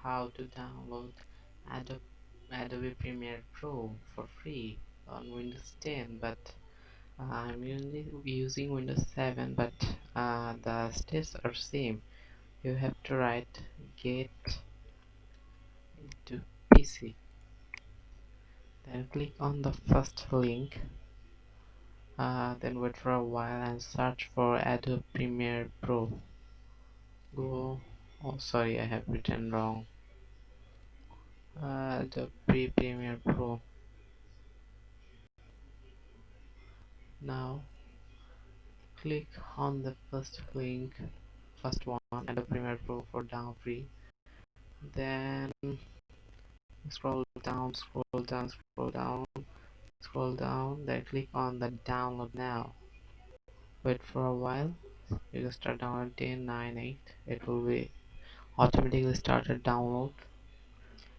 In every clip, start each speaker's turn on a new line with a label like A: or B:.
A: how to download Adobe, Adobe Premiere Pro for free on Windows 10, but I'm using Windows 7, but the steps are same. You have to write get to PC, then click on the first link, then wait for a while and search for Adobe Premiere Pro. Go, oh sorry, I have written wrong. Adobe Premiere Pro. Now click on the first link, first one, Adobe Premiere Pro for down free. Then scroll down, scroll down, scroll down, scroll down. Then click on the download now. Wait for a while. You can start downloading 9.8. It will be automatically started download.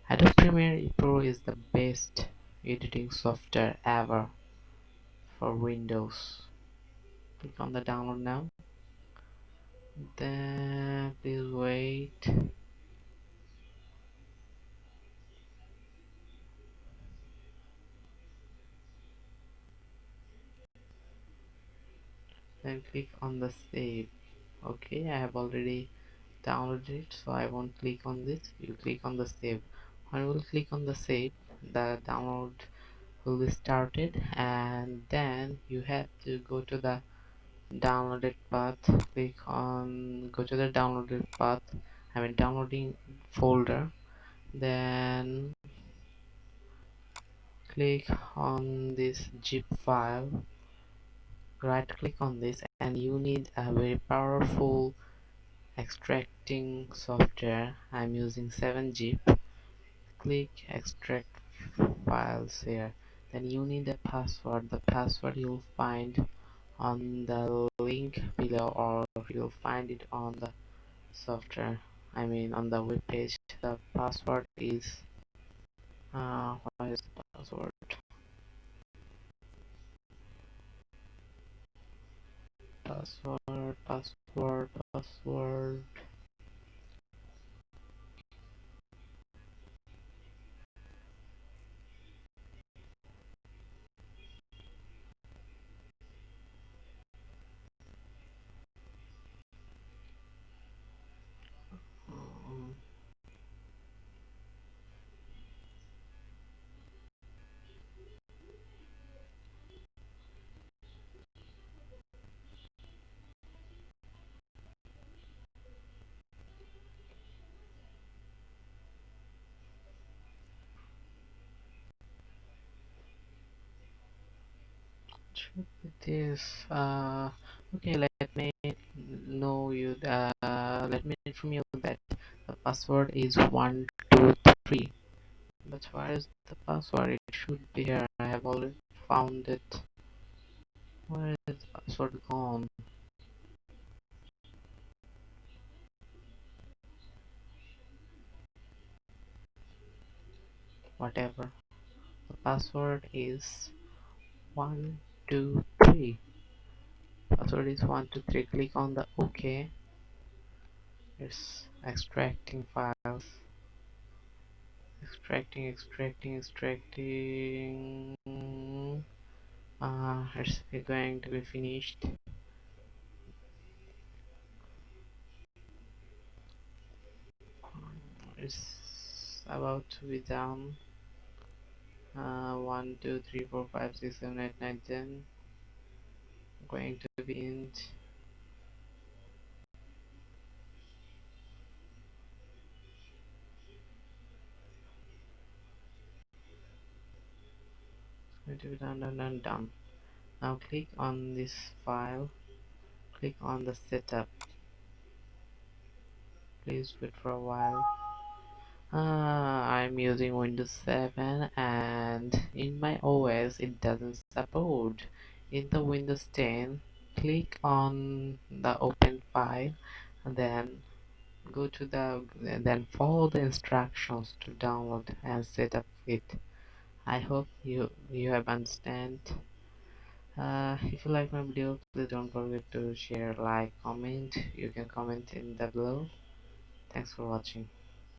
A: Adobe Premiere Pro is the best editing software ever for Windows. Click on the download now. Then please wait. Then click on the save. Okay, I have already downloaded it, so I won't click on this. You click on the save. When you will click on the save, the download will be started, and then you have to go to the downloaded path. Go to the downloaded path, I mean downloading folder. Then click on this zip file, right click on this, and you need a very powerful extracting software. I'm using 7-zip. Click extract files here. Then you need a password. The password you'll find on the link below, or you'll find it on the software, I mean on the web page. The password is what is the password? Password. Um, it is okay. Let me inform you that the password is 123. But where is the password? It should be here. I have already found it. Where is the password gone? Whatever. The password is 123. Password is 123. Click on the OK. It's extracting files. Extracting. It's going to be finished. It's about to be done. 1 2 3 4 5 6 7 8 9 10. Going to be in. Going to be done. Now click on this file. Click on the setup. Please wait for a while. I'm using Windows 7, and in my OS it doesn't support. In the Windows 10, click on the open file, and then then follow the instructions to download and set up it. I hope you have understand. If you like my video, please don't forget to share, like, comment. You can comment in the below. Thanks for watching.